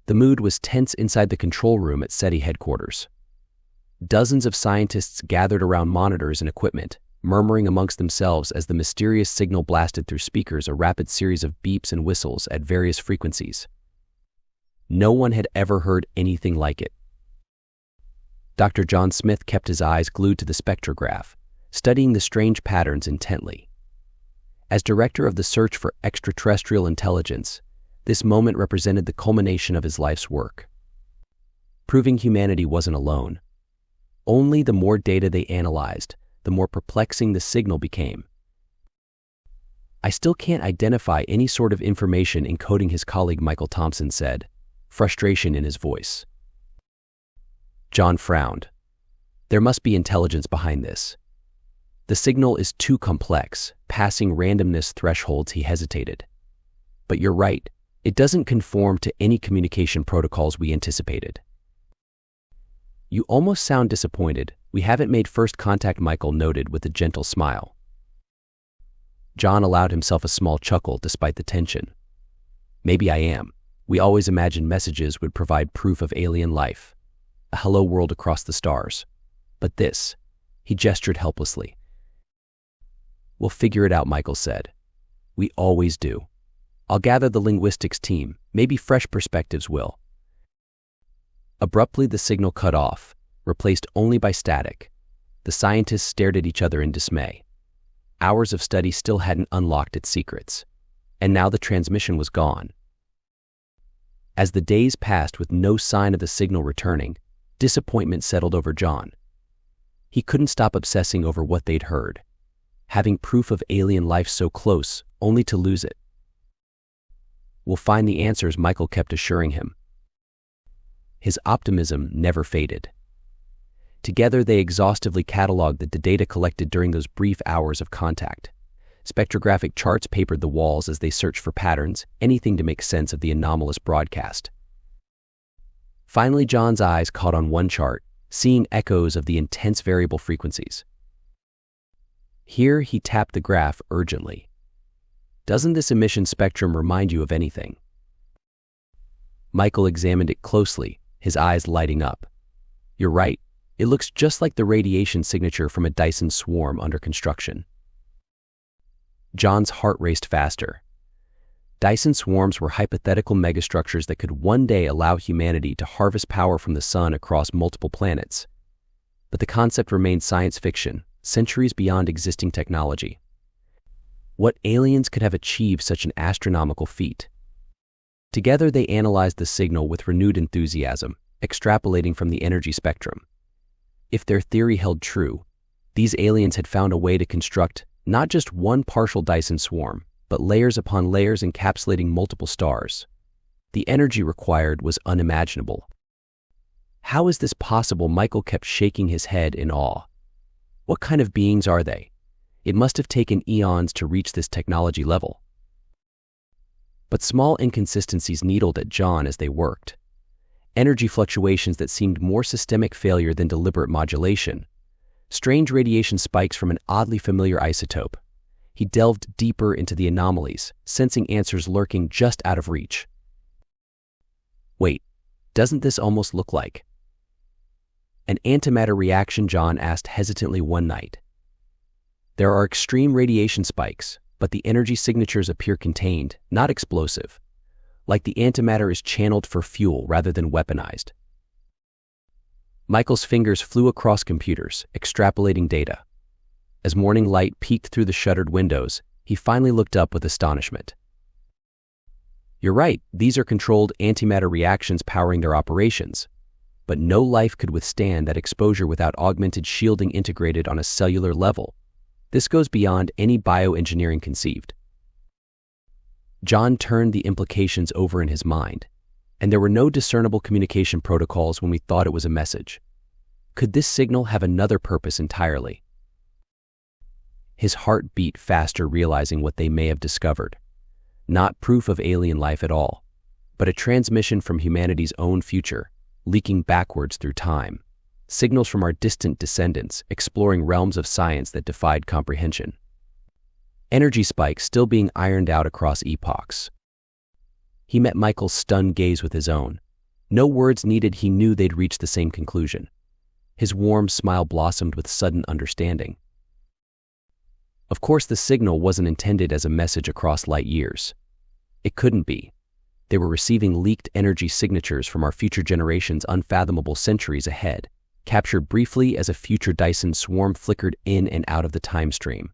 The mood was tense inside the control room at SETI headquarters. Dozens of scientists gathered around monitors and equipment, murmuring amongst themselves as the mysterious signal blasted through speakers, a rapid series of beeps and whistles at various frequencies. No one had ever heard anything like it. Dr. John Smith kept his eyes glued to the spectrograph, studying the strange patterns intently. As director of the search for extraterrestrial intelligence, this moment represented the culmination of his life's work. Proving humanity wasn't alone. Only the more data they analyzed, the more perplexing the signal became. "I still can't identify any sort of information encoding," his colleague Michael Thompson said, frustration in his voice. John frowned. There must be intelligence behind this. The signal is too complex, passing randomness thresholds. He hesitated. But you're right, it doesn't conform to any communication protocols we anticipated. You almost sound disappointed. We haven't made first contact, Michael noted with a gentle smile. John allowed himself a small chuckle despite the tension. Maybe I am. We always imagined messages would provide proof of alien life, a hello world across the stars. But this, he gestured helplessly. We'll figure it out, Michael said. We always do. I'll gather the linguistics team. Maybe fresh perspectives will. Abruptly, the signal cut off, replaced only by static. The scientists stared at each other in dismay. Hours of study still hadn't unlocked its secrets. And now the transmission was gone. As the days passed with no sign of the signal returning, disappointment settled over John. He couldn't stop obsessing over what they'd heard. Having proof of alien life so close, only to lose it. We'll find the answers, Michael kept assuring him. His optimism never faded. Together, they exhaustively cataloged the data collected during those brief hours of contact. Spectrographic charts papered the walls as they searched for patterns, anything to make sense of the anomalous broadcast. Finally, John's eyes caught on one chart, seeing echoes of the intense variable frequencies. Here, he tapped the graph urgently. Doesn't this emission spectrum remind you of anything? Michael examined it closely, his eyes lighting up. You're right, it looks just like the radiation signature from a Dyson swarm under construction. John's heart raced faster. Dyson swarms were hypothetical megastructures that could one day allow humanity to harvest power from the sun across multiple planets. But the concept remained science fiction, centuries beyond existing technology. What aliens could have achieved such an astronomical feat? Together, they analyzed the signal with renewed enthusiasm, extrapolating from the energy spectrum. If their theory held true, these aliens had found a way to construct not just one partial Dyson swarm, but layers upon layers encapsulating multiple stars. The energy required was unimaginable. How is this possible? Michael kept shaking his head in awe. What kind of beings are they? It must have taken eons to reach this technology level. But small inconsistencies needled at John as they worked. Energy fluctuations that seemed more systemic failure than deliberate modulation. Strange radiation spikes from an oddly familiar isotope. He delved deeper into the anomalies, sensing answers lurking just out of reach. Wait, doesn't this almost look like an antimatter reaction? John asked hesitantly one night. There are extreme radiation spikes, but the energy signatures appear contained, not explosive, like the antimatter is channeled for fuel rather than weaponized. Michael's fingers flew across computers, extrapolating data. As morning light peeked through the shuttered windows, he finally looked up with astonishment. You're right, these are controlled antimatter reactions powering their operations. But no life could withstand that exposure without augmented shielding integrated on a cellular level. This goes beyond any bioengineering conceived. John turned the implications over in his mind, and there were no discernible communication protocols when we thought it was a message. Could this signal have another purpose entirely? His heart beat faster, realizing what they may have discovered. Not proof of alien life at all, but a transmission from humanity's own future, leaking backwards through time. Signals from our distant descendants, exploring realms of science that defied comprehension. Energy spikes still being ironed out across epochs. He met Michael's stunned gaze with his own, No words needed, he knew they'd reach the same conclusion. His warm smile blossomed with sudden understanding. Of course, the signal wasn't intended as a message across light years. It couldn't be. They were receiving leaked energy signatures from our future generations unfathomable centuries ahead, captured briefly as a future Dyson swarm flickered in and out of the time stream.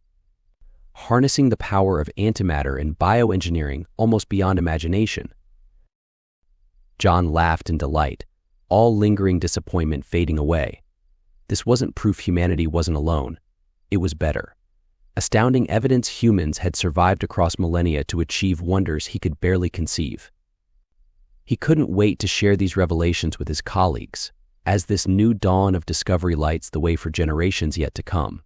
Harnessing the power of antimatter and bioengineering almost beyond imagination. John laughed in delight, all lingering disappointment fading away. This wasn't proof humanity wasn't alone. It was better. Astounding evidence humans had survived across millennia to achieve wonders he could barely conceive. He couldn't wait to share these revelations with his colleagues, as this new dawn of discovery lights the way for generations yet to come.